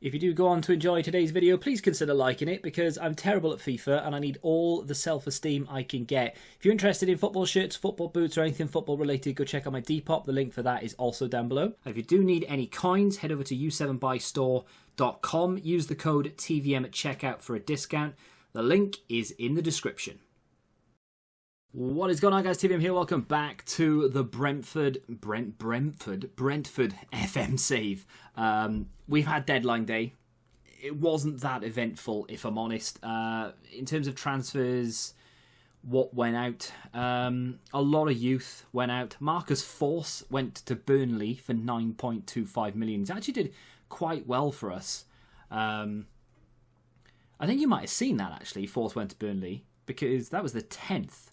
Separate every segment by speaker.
Speaker 1: If you do go on to enjoy today's video, please consider liking it because I'm terrible at FIFA and I need all the self-esteem I can get. If you're interested in football shirts, football boots or anything football related, go check out my Depop. The link for that is also down below. And if you do need any coins, head over to u7buystore.com. Use the code TVM at checkout for a discount. The link is in the description. What is going on, guys? TVM here. Welcome back to the Brentford FM save. We've had deadline day. It wasn't that eventful, if I'm honest. In terms of transfers, what went out? A lot of youth went out. Marcus Force went to Burnley for 9.25 million. He actually did quite well for us. I think you might have seen that, actually. Force went to Burnley because that was the 10th.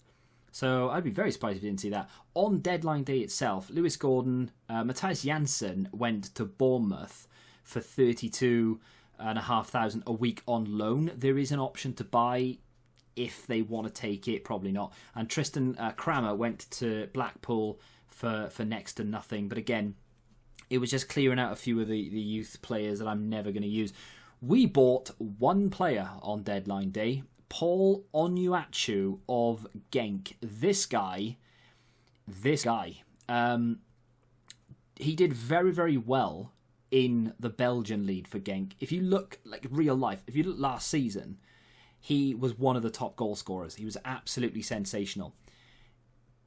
Speaker 1: So I'd be very surprised if you didn't see that. On deadline day itself, Lewis Gordon, Matthias Janssen went to Bournemouth for 32,500 a week on loan. There is an option to buy if they want to take it, probably not. And Tristan Kramer went to Blackpool for next to nothing. But again, it was just clearing out a few of the youth players that I'm never going to use. We bought one player on deadline day, Paul Onuachu of Genk. This guy, he did very, very well in the Belgian league for Genk. If you look like real life, if you look last season, he was one of the top goal scorers. He was absolutely sensational.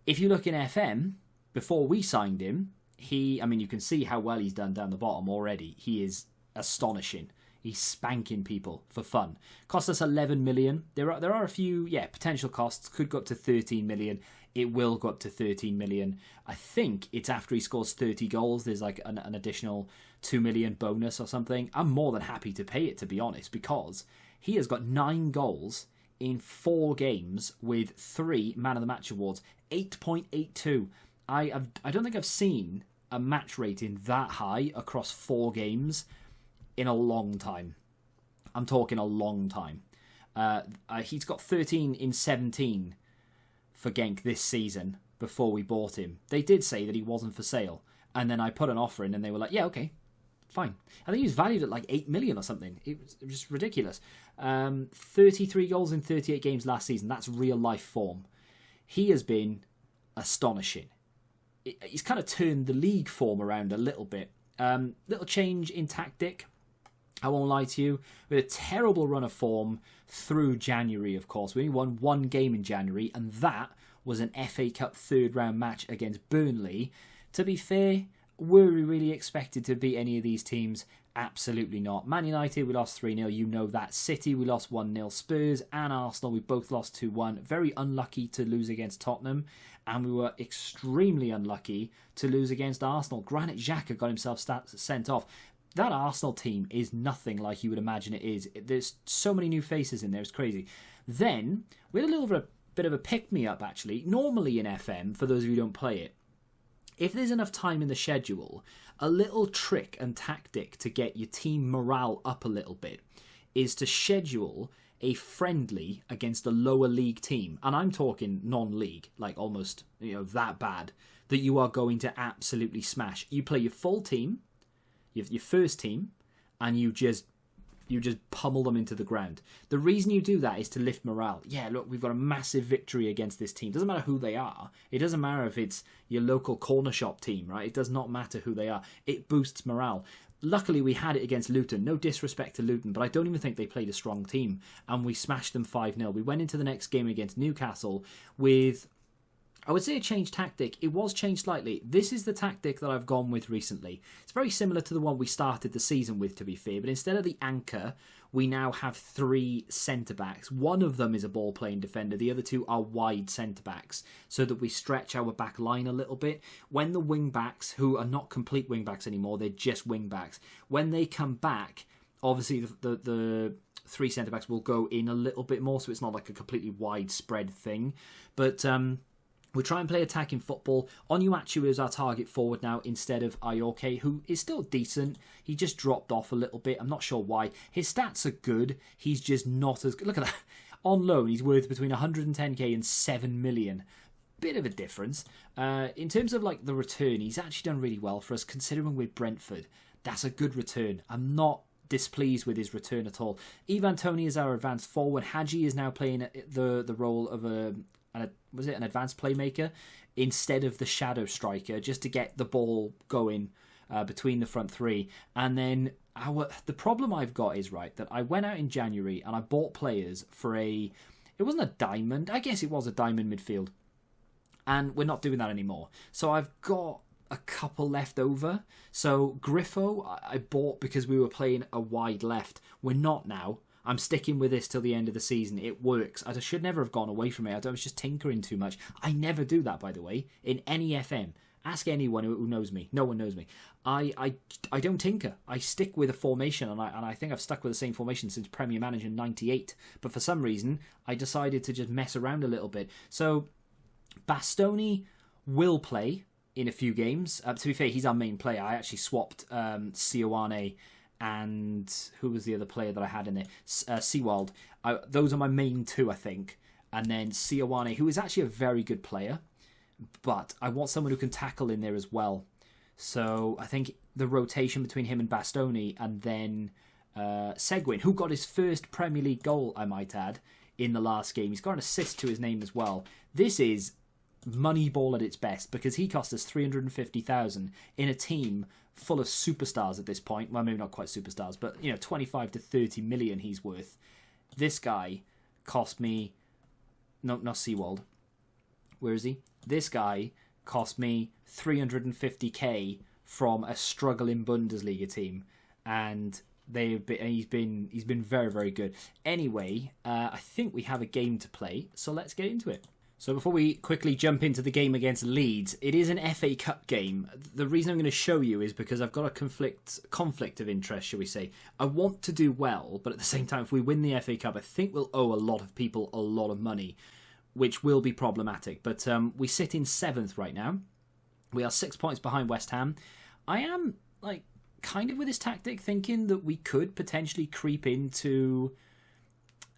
Speaker 1: If you look in FM, before we signed him, you can see how well he's done down the bottom already. He is astonishing. He's spanking people for fun. Cost us 11 million. There are a few potential costs. Could go up to 13 million. It will go up to 13 million. I think it's after he scores 30 goals. There's like an additional 2 million bonus or something. I'm more than happy to pay it, to be honest, because he has got 9 goals in 4 games with 3 Man of the Match awards. 8.82. I don't think I've seen a match rating that high across 4 games in a long time. I'm talking a long time. He's got 13 in 17 for Genk this season before we bought him. They did say that he wasn't for sale. And then I put an offer in and they were like, yeah, okay, fine. I think he was valued at like 8 million or something. It was just ridiculous. 33 goals in 38 games last season. That's real life form. He has been astonishing. He's kind of turned the league form around a little bit. Little change in tactic. I won't lie to you. We had a terrible run of form through January, of course. We only won 1 game in January, and that was an FA Cup third-round match against Burnley. To be fair, were we really expected to beat any of these teams? Absolutely not. Man United, we lost 3-0. You know that. City, we lost 1-0. Spurs and Arsenal, we both lost 2-1. Very unlucky to lose against Tottenham. And we were extremely unlucky to lose against Arsenal. Granit Xhaka got himself sent off. That Arsenal team is nothing like you would imagine it is. There's so many new faces in there, it's crazy. Then, we had a little bit of a pick-me-up, actually. Normally in FM, for those of you who don't play it, if there's enough time in the schedule, a little trick and tactic to get your team morale up a little bit is to schedule a friendly against a lower league team. And I'm talking non-league, like almost that bad, that you are going to absolutely smash. You play your full team, your first team, and you just pummel them into the ground. The reason you do that is to lift morale. Yeah, look, we've got a massive victory against this team. Doesn't matter who they are. It doesn't matter if it's your local corner shop team, right? It does not matter who they are. It boosts morale. Luckily, we had it against Luton. No disrespect to Luton, but I don't even think they played a strong team. And we smashed them 5-0. We went into the next game against Newcastle with, I would say, a changed tactic. It was changed slightly. This is the tactic that I've gone with recently. It's very similar to the one we started the season with, to be fair. But instead of the anchor, we now have 3 centre-backs. One of them is a ball-playing defender. The other 2 are wide centre-backs, so that we stretch our back line a little bit. When the wing-backs, who are not complete wing-backs anymore, they're just wing-backs, when they come back, obviously the 3 centre-backs will go in a little bit more, so it's not like a completely widespread thing. But we try and play attacking football. Onuachu is our target forward now instead of Ayoke, who is still decent. He just dropped off a little bit. I'm not sure why. His stats are good. He's just not as good. Look at that. On loan, he's worth between 110k and 7 million. Bit of a difference. In terms of like the return, he's actually done really well for us, considering we're Brentford. That's a good return. I'm not displeased with his return at all. Ivan Toney is our advanced forward. Hadji is now playing the role of an advanced playmaker instead of the shadow striker, just to get the ball going between the front three. And then the problem I've got is, right, that I went out in January and I bought players for it wasn't a diamond, I guess it was a diamond midfield, and we're not doing that anymore. So I've got a couple left over. So Griffo I bought because we were playing a wide left. We're not now. I'm sticking with this till the end of the season. It works. I should never have gone away from it. I was just tinkering too much. I never do that, by the way, in any FM. Ask anyone who knows me. No one knows me. I don't tinker. I stick with a formation, and I think I've stuck with the same formation since Premier Manager 98. But for some reason, I decided to just mess around a little bit. So Bastoni will play in a few games. To be fair, he's our main player. I actually swapped Sioane and who was the other player that I had in there? Seawald. Those are my main two, I think. And then Sioane, who is actually a very good player, but I want someone who can tackle in there as well. So I think the rotation between him and Bastoni, and then Seguin, who got his first Premier League goal, I might add, in the last game. He's got an assist to his name as well. This is Moneyball at its best, because he cost us 350,000 in a team full of superstars at this point. Well, maybe not quite superstars, but 25 to 30 million he's worth. This guy cost me not Seawald. Where is he? This guy cost me 350k from a struggling Bundesliga team, and he's been very, very good. Anyway, I think we have a game to play, so let's get into it. So before we quickly jump into the game against Leeds, it is an FA Cup game. The reason I'm going to show you is because I've got a conflict of interest, shall we say. I want to do well, but at the same time, if we win the FA Cup, I think we'll owe a lot of people a lot of money, which will be problematic. But we sit in 7th right now. We are 6 points behind West Ham. I am kind of with this tactic thinking that we could potentially creep into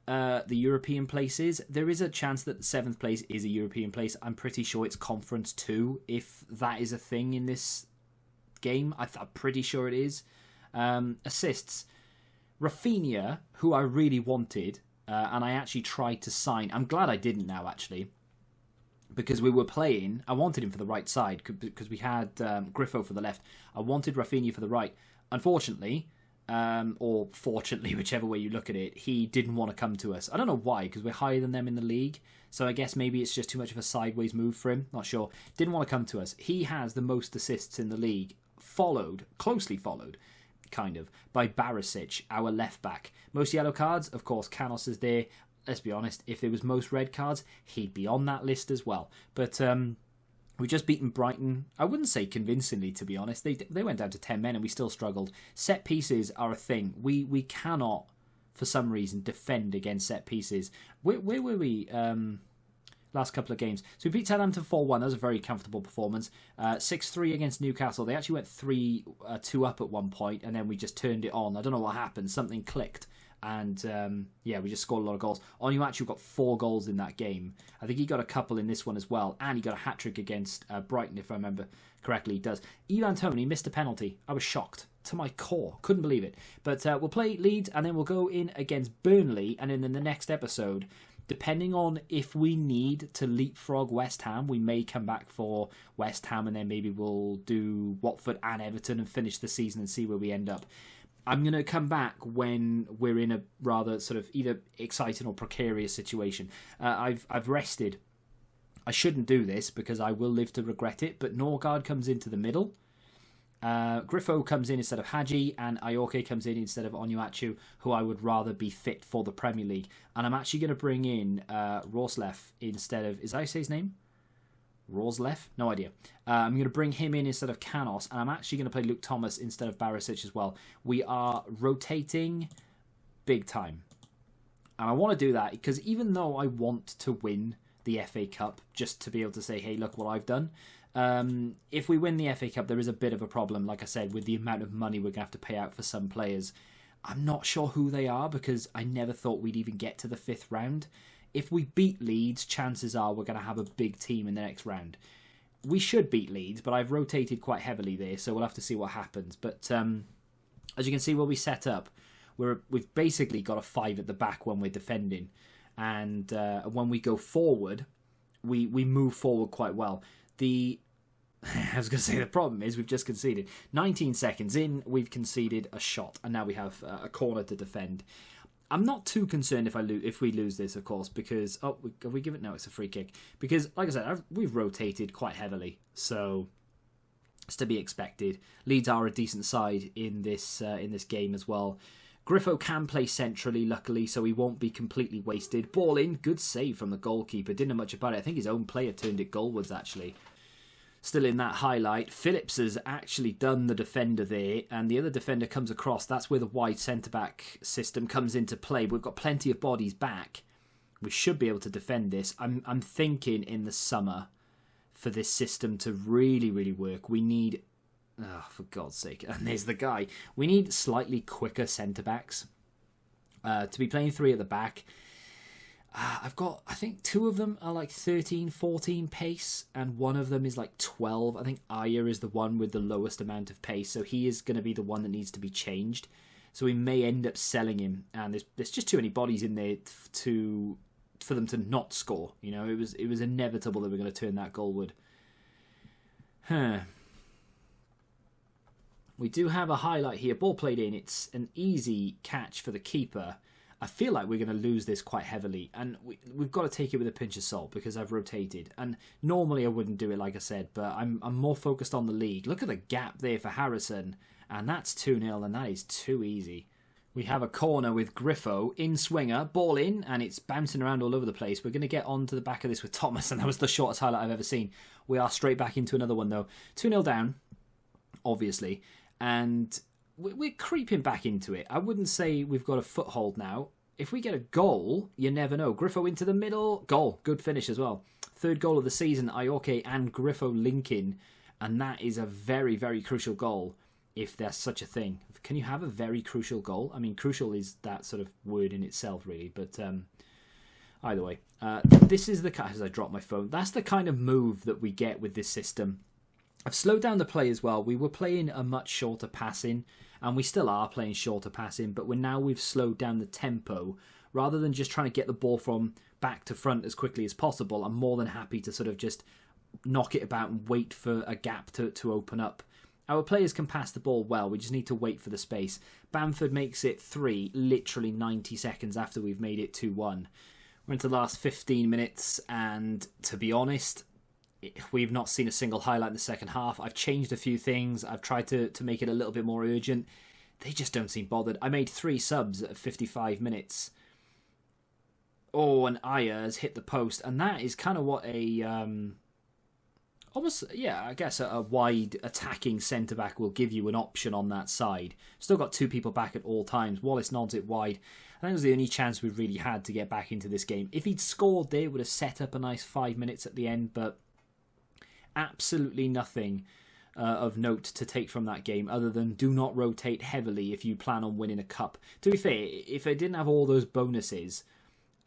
Speaker 1: the European places. There is a chance that 7th place is a European place. I'm pretty sure it's Conference 2, if that is a thing in this game. I'm pretty sure it is. Assists. Rafinha, who I really wanted, and I actually tried to sign. I'm glad I didn't now, actually, because we were playing. I wanted him for the right side because we had Griffo for the left. I wanted Rafinha for the right. Unfortunately, or fortunately, whichever way you look at it, he didn't want to come to us. I don't know why, because we're higher than them in the league. So I guess maybe it's just too much of a sideways move for him. Not sure. Didn't want to come to us. He has the most assists in the league, closely followed, kind of, by Barisic, our left back. Most yellow cards, of course, Canos is there. Let's be honest, if there was most red cards, he'd be on that list as well. But we just beaten Brighton. I wouldn't say convincingly, to be honest. They went down to 10 men and we still struggled. Set pieces are a thing. We cannot, for some reason, defend against set pieces. Where were we last couple of games? So we beat Southampton 4-1. That was a very comfortable performance. 6-3 against Newcastle. They actually went 3-2 up at one point, and then we just turned it on. I don't know what happened. Something clicked. And we just scored a lot of goals. Onuachu got 4 goals in that game. I think he got a couple in this one as well. And he got a hat-trick against Brighton, if I remember correctly. He does. Ivan Toney missed a penalty. I was shocked to my core. Couldn't believe it. But we'll play Leeds, and then we'll go in against Burnley. And then in the next episode, depending on if we need to leapfrog West Ham, we may come back for West Ham, and then maybe we'll do Watford and Everton and finish the season and see where we end up. I'm going to come back when we're in a rather sort of either exciting or precarious situation. I've rested. I shouldn't do this because I will live to regret it, but Norgard comes into the middle. Griffo comes in instead of Hadji, and Ayoke comes in instead of Onuachu, who I would rather be fit for the Premier League. And I'm actually going to bring in Roslev instead of... Is that how you say his name? Roslev? No idea. I'm going to bring him in instead of Canos, and I'm actually going to play Luke Thomas instead of Barisic as well. We are rotating big time. And I want to do that because even though I want to win the FA Cup, just to be able to say, hey, look what I've done, if we win the FA Cup, there is a bit of a problem, like I said, with the amount of money we're going to have to pay out for some players. I'm not sure who they are because I never thought we'd even get to the 5th round. If we beat Leeds, chances are we're going to have a big team in the next round. We should beat Leeds, but I've rotated quite heavily there, so we'll have to see what happens. But as you can see where we set up, we've basically got a 5 at the back when we're defending, and when we go forward, we move forward quite well. I was going to say the problem is we've just conceded. 19 seconds in, we've conceded a shot, and now we have a corner to defend. I'm not too concerned if we lose this, of course, because... Oh, have we given it? No, it's a free kick. Because, like I said, we've rotated quite heavily, so it's to be expected. Leeds are a decent side in this game as well. Griffo can play centrally, luckily, so he won't be completely wasted. Ball in, good save from the goalkeeper. Didn't know much about it. I think his own player turned it goalwards, actually. Still in that highlight, Phillips has actually done the defender there, and the other defender comes across. That's where the wide centre-back system comes into play. We've got plenty of bodies back. We should be able to defend this. I'm thinking in the summer, for this system to really, really work, we need... Oh, for God's sake. And there's the guy. We need slightly quicker centre-backs. To be playing 3 at the back... I've got, I think 2 of them are like 13, 14 pace, and one of them is like 12. I think Aya is the one with the lowest amount of pace, so he is going to be the one that needs to be changed. So we may end up selling him, and there's just too many bodies in there for them to not score. You know, it was inevitable that we're going to turn that goalward. We do have a highlight here. Ball played in. It's an easy catch for the keeper. I feel like we're going to lose this quite heavily, and we've got to take it with a pinch of salt because I've rotated. And normally I wouldn't do it, like I said, but I'm more focused on the league. Look at the gap there for Harrison, and that's 2-0, and that is too easy. We have a corner with Griffo in swinger, ball in, and it's bouncing around all over the place. We're going to get onto the back of this with Thomas, and that was the shortest highlight I've ever seen. We are straight back into another one, though. 2-0 down, obviously, and... We're creeping back into it. I wouldn't say we've got a foothold now. If we get a goal, you never know. Griffo into the middle. Goal. Good finish as well. 3rd goal of the season. Ayoke and Griffo linking. And that is a very, very crucial goal, if there's such a thing. Can you have a very crucial goal? I mean, crucial is that sort of word in itself, really. But either way. This is the... As I drop my phone. That's the kind of move that we get with this system. I've slowed down the play as well. We were playing a much shorter passing, and we still are playing shorter passing, but we've slowed down the tempo. Rather than just trying to get the ball from back to front as quickly as possible, I'm more than happy to sort of just knock it about and wait for a gap to open up. Our players can pass the ball well, we just need to wait for the space. Bamford makes it 3, literally 90 seconds after we've made it 2-1. We're into the last 15 minutes, and to be honest... We've not seen a single highlight in the second half. I've changed a few things. I've tried to make it a little bit more urgent. They just don't seem bothered. I made 3 subs at 55 minutes. Oh, and Ayers hit the post. And that is kind of what a... almost, yeah, I guess a wide attacking centre-back will give you an option on that side. Still got 2 people back at all times. Wallace nods it wide. I think it was the only chance we really had to get back into this game. If he'd scored there, it would have set up a nice 5 minutes at the end, but... Absolutely nothing of note to take from that game other than do not rotate heavily if you plan on winning a cup. To be fair, if I didn't have all those bonuses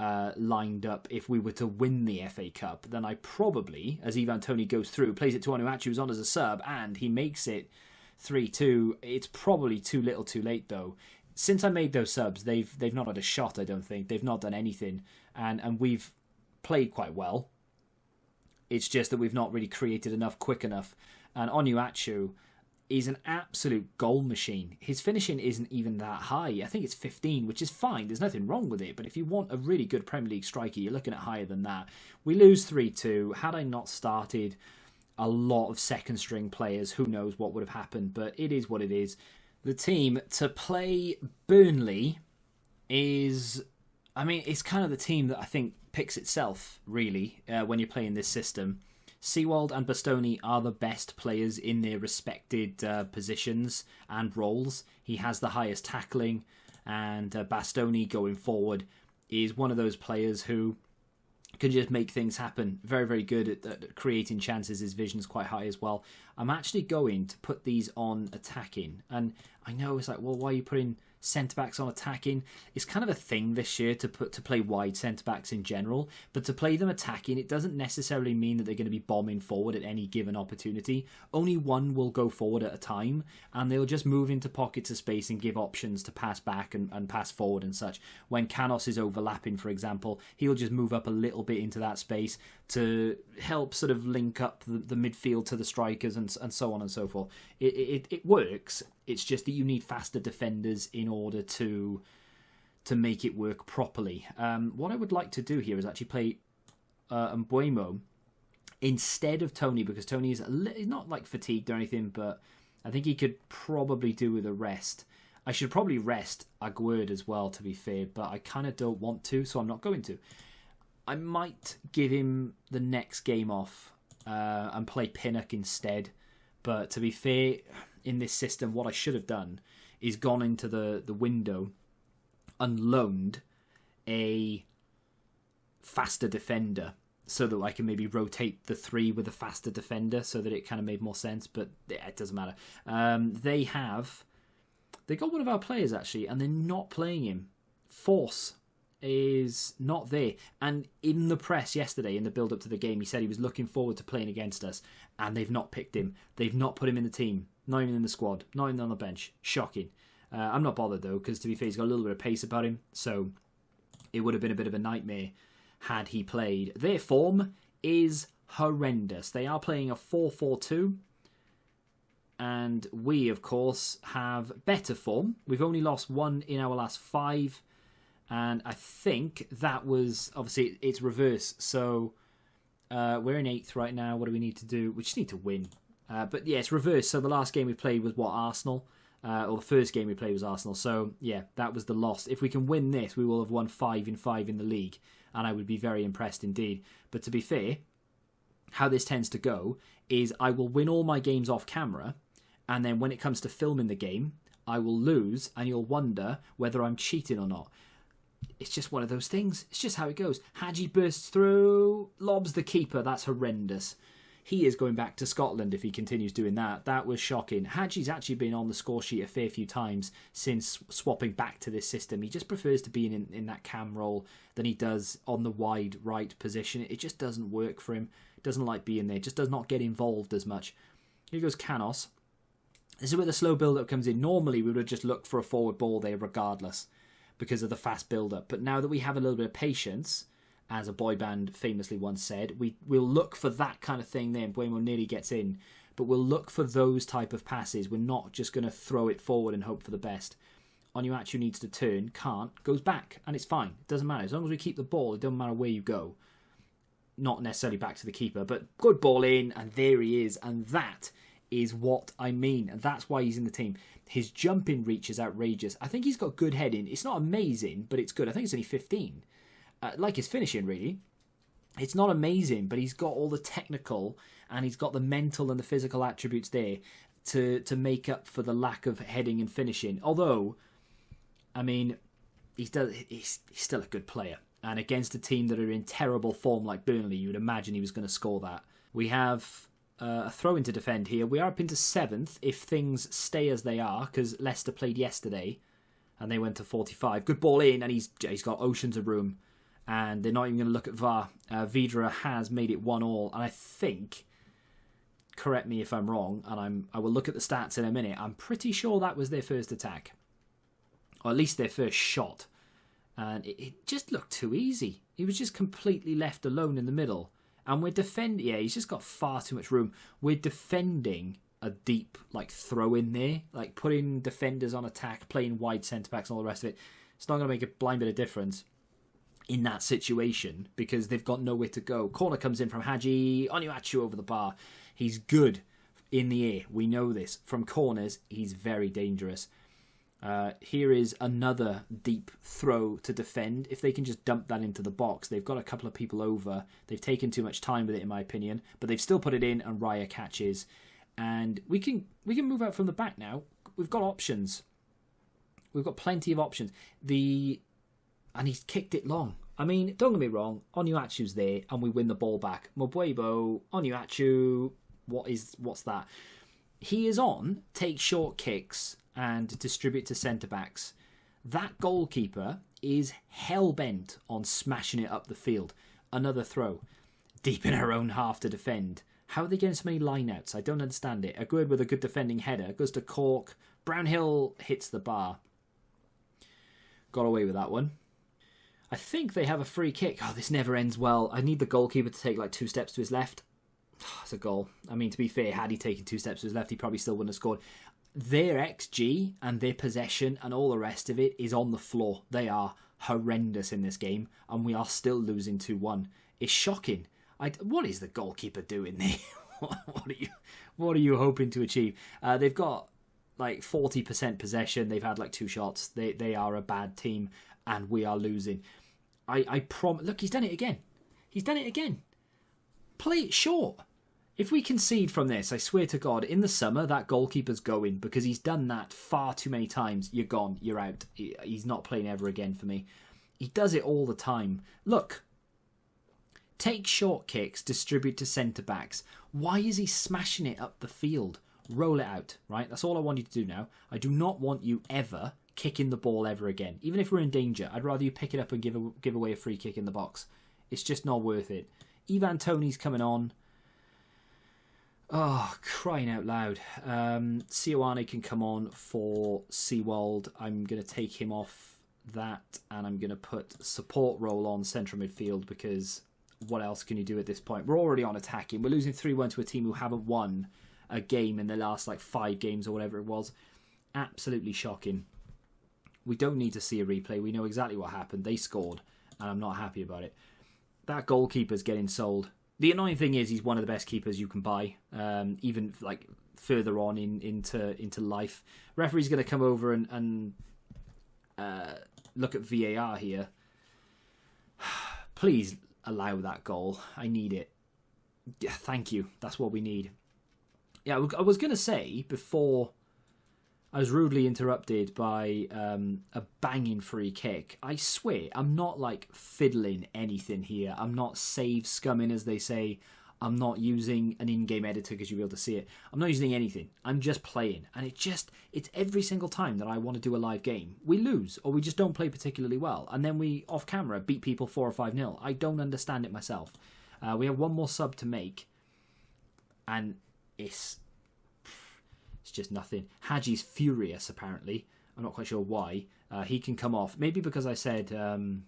Speaker 1: lined up if we were to win the FA Cup, then I probably, as Ivan Toney goes through, plays it to Onuachu, who's on as a sub, and he makes it 3-2. It's probably too little too late, though. Since I made those subs, they've not had a shot, I don't think. They've not done anything, and we've played quite well. It's just that we've not really created enough quick enough. And Onuachu is an absolute goal machine. His finishing isn't even that high. I think it's 15, which is fine. There's nothing wrong with it. But if you want a really good Premier League striker, you're looking at higher than that. We lose 3-2. Had I not started a lot of second-string players, who knows what would have happened. But it is what it is. The team to play Burnley is... I mean, it's kind of the team that I think picks itself, really, when you're playing this system. Seawald and Bastoni are the best players in their respected positions and roles. He has the highest tackling, and Bastoni going forward is one of those players who can just make things happen. Very, very good at creating chances. His vision's quite high as well. I'm actually going to put these on attacking. And I know it's like, well, why are you putting centre-backs on attacking. It's kind of a thing this year to play wide centre-backs in general, but to play them attacking, it doesn't necessarily mean that they're going to be bombing forward at any given opportunity. Only one will go forward at a time, and they'll just move into pockets of space and give options to pass back and pass forward and such. When Canos is overlapping, for example, he'll just move up a little bit into that space to help sort of link up the midfield to the strikers and so on and so forth. It works. It's just that you need faster defenders in order to make it work properly. What I would like to do here is actually play Mbeumo instead of Tony, because Tony is not like fatigued or anything, but I think he could probably do with a rest. I should probably rest Aguerd as well, to be fair, but I kind of don't want to, so I'm not going to. I might give him the next game off and play Pinnock instead. But to be fair, in this system, what I should have done is gone into the window and loaned a faster defender so that I can maybe rotate the 3 with a faster defender so that it kind of made more sense. But yeah, it doesn't matter. They got one of our players, actually, and they're not playing him. Force is not there. And in the press yesterday, in the build-up to the game, he said he was looking forward to playing against us, and they've not picked him. They've not put him in the team. Not even in the squad. Not even on the bench. Shocking. I'm not bothered, though, because to be fair, he's got a little bit of pace about him, so it would have been a bit of a nightmare had he played. Their form is horrendous. They are playing a 4-4-2, and we, of course, have better form. We've only lost 1 in our last 5, and I think that was, obviously, it's reverse. So we're in 8th right now. What do we need to do? We just need to win. But yeah, it's reverse. So the last game we played was Arsenal? Or the first game we played was Arsenal. So yeah, that was the loss. If we can win this, we will have won 5 in 5 in the league. And I would be very impressed indeed. But to be fair, how this tends to go is I will win all my games off camera. And then when it comes to filming the game, I will lose. And you'll wonder whether I'm cheating or not. It's just one of those things. It's just how it goes. Hadji bursts through, lobs the keeper. That's horrendous. He is going back to Scotland if he continues doing that. That was shocking. Hadji's actually been on the score sheet a fair few times since swapping back to this system. He just prefers to be in that cam role than he does on the wide right position. It just doesn't work for him. Doesn't like being there. Just does not get involved as much. Here goes Canos. This is where the slow build-up comes in. Normally, we would have just looked for a forward ball there regardless because of the fast build-up. But now that we have a little bit of patience, as a boy band famously once said, we'll look for that kind of thing there. Mbeumo nearly gets in. But we'll look for those type of passes. We're not just going to throw it forward and hope for the best. Onuachu needs to turn, can't, goes back, and it's fine. It doesn't matter. As long as we keep the ball, it doesn't matter where you go. Not necessarily back to the keeper, but good ball in, and there he is. And that is what I mean. And that's why he's in the team. His jumping reach is outrageous. I think he's got good heading. It's not amazing, but it's good. I think it's only 15. Like his finishing, really. It's not amazing, but he's got all the technical and he's got the mental and the physical attributes there to make up for the lack of heading and finishing. Although, I mean, he's still a good player. And against a team that are in terrible form like Burnley, you would imagine he was going to score that. We have a throw-in to defend here. We are up into 7th if things stay as they are, because Leicester played yesterday and they went to 45. Good ball in, and he's got oceans of room. And they're not even going to look at VAR. Vidra has made it 1-1, and I think, correct me if I'm wrong, and I will look at the stats in a minute, I'm pretty sure that was their first attack. Or at least their first shot. And it just looked too easy. He was just completely left alone in the middle. And we're defending, yeah, he's just got far too much room. We're defending a deep, throw in there, putting defenders on attack, playing wide centre-backs and all the rest of it. It's not going to make a blind bit of difference in that situation because they've got nowhere to go. Corner comes in from Hadji. Onuachu over the bar. He's good in the air. We know this. From corners, he's very dangerous. Here is another deep throw to defend. If they can just dump that into the box, they've got a couple of people over. They've taken too much time with it, in my opinion, but they've still put it in, and Raya catches. And we can move out from the back now. We've got options. We've got plenty of options. And he's kicked it long. I mean, don't get me wrong, Onuachu's there, and we win the ball back. Mbeumo, Onuachu, what's that? He is on, take short kicks, and distribute to centre-backs. That goalkeeper is hell-bent on smashing it up the field. Another throw. Deep in her own half to defend. How are they getting so many line-outs? I don't understand it. Aguerd with a good defending header. Goes to Cork. Brownhill hits the bar. Got away with that one. I think they have a free kick. Oh, this never ends well. I need the goalkeeper to take like 2 steps to his left. Oh, it's a goal. I mean, to be fair, had he taken 2 steps to his left, he probably still wouldn't have scored. Their XG and their possession and all the rest of it is on the floor. They are horrendous in this game, and we are still losing 2-1. It's shocking. What is the goalkeeper doing there? What are you hoping to achieve? They've got like 40% possession. They've had like 2 shots. They are a bad team, and we are losing. I promise. Look, he's done it again. He's done it again. Play it short. If we concede from this, I swear to God, in the summer, that goalkeeper's going, because he's done that far too many times. You're gone. You're out. He's not playing ever again for me. He does it all the time. Look. Take short kicks, distribute to centre-backs. Why is he smashing it up the field? Roll it out, right? That's all I want you to do now. I do not want you ever kicking the ball ever again. Even if we're in danger, I'd rather you pick it up and give away a free kick in the box. It's just not worth it. Ivan Toney's coming on. Oh, crying out loud. Sioane can come on for Seawald. I'm going to take him off that, and I'm going to put support role on central midfield, because what else can you do at this point? We're already on attacking. We're losing 3-1 to a team who haven't won a game in the last like 5 games or whatever it was. Absolutely shocking. We don't need to see a replay. We know exactly what happened. They scored, and I'm not happy about it. That goalkeeper's getting sold. The annoying thing is he's one of the best keepers you can buy, even like further on into life. Referee's going to come over and look at VAR here. Please allow that goal. I need it. Yeah, thank you. That's what we need. Yeah, I was going to say before I was rudely interrupted by a banging free kick. I swear, I'm not like fiddling anything here. I'm not save scumming, as they say. I'm not using an in-game editor because you'll be able to see it. I'm not using anything. I'm just playing. And it's every single time that I want to do a live game, we lose or we just don't play particularly well. And then we, off camera, beat people 4 or 5-0. I don't understand it myself. We have one more sub to make. And it's just nothing. Haji's furious, apparently. I'm not quite sure why. He can come off. Maybe because I said... did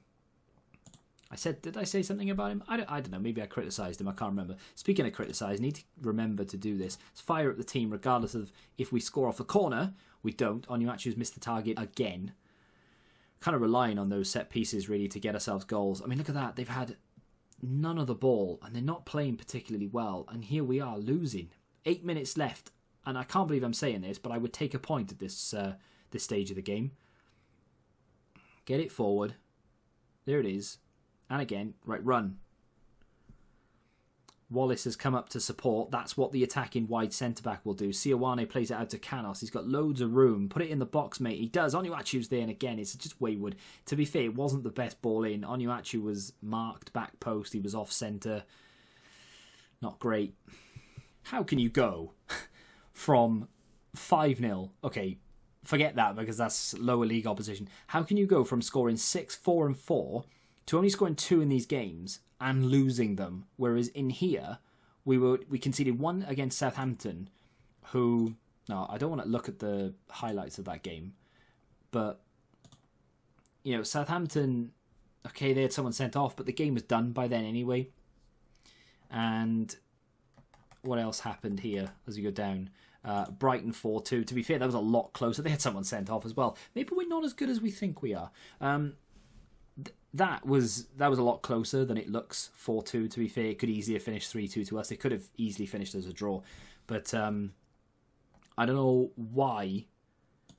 Speaker 1: I say something about him? I don't know. Maybe I criticised him. I can't remember. Speaking of criticise, I need to remember to do this. Let's fire up the team regardless of if we score off the corner. We don't. Onuachu's missed the target again. Kind of relying on those set pieces, really, to get ourselves goals. I mean, look at that. They've had none of the ball, and they're not playing particularly well. And here we are, losing. 8 minutes left. And I can't believe I'm saying this, but I would take a point at this stage of the game. Get it forward. There it is. And again, right, run. Wallace has come up to support. That's what the attacking wide centre-back will do. Sioane plays it out to Canos. He's got loads of room. Put it in the box, mate. He does. Onuachu's there, and again, it's just wayward. To be fair, it wasn't the best ball in. Onuachu was marked back post. He was off-centre. Not great. How can you go from 5-0? Okay, forget that because that's lower league opposition. How can you go from scoring 6, 4 and 4 to only scoring 2 in these games and losing them? Whereas in here, we conceded 1 against Southampton, who... No, I don't want to look at the highlights of that game. But, you know, Southampton... Okay, they had someone sent off, but the game was done by then anyway. And what else happened here as we go down? Brighton 4-2. To be fair, that was a lot closer. They had someone sent off as well. Maybe we're not as good as we think we are. That was a lot closer than it looks. 4-2. To be fair, it could easily have finished 3-2 to us. It could have easily finished as a draw. But I don't know why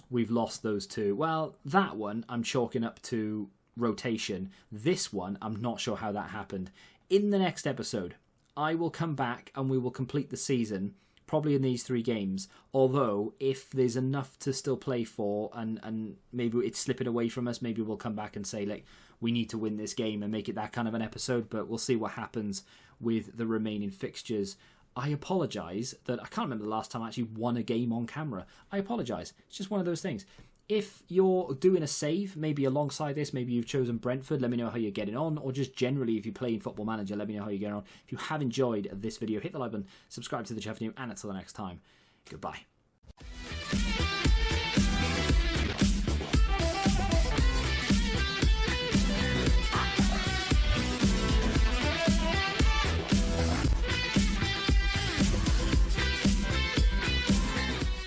Speaker 1: we've lost those 2. Well, that one I'm chalking up to rotation. This one, I'm not sure how that happened. In the next episode, I will come back and we will complete the season, probably in these 3 games. Although, if there's enough to still play for and maybe it's slipping away from us, maybe we'll come back and say, like, we need to win this game and make it that kind of an episode. But we'll see what happens with the remaining fixtures. I apologise that I can't remember the last time I actually won a game on camera. I apologise. It's just one of those things. If you're doing a save, maybe alongside this, maybe you've chosen Brentford, let me know how you're getting on, or just generally if you're playing Football Manager, let me know how you're getting on. If you have enjoyed this video, hit the like button, subscribe to the channel, and until the next time, goodbye.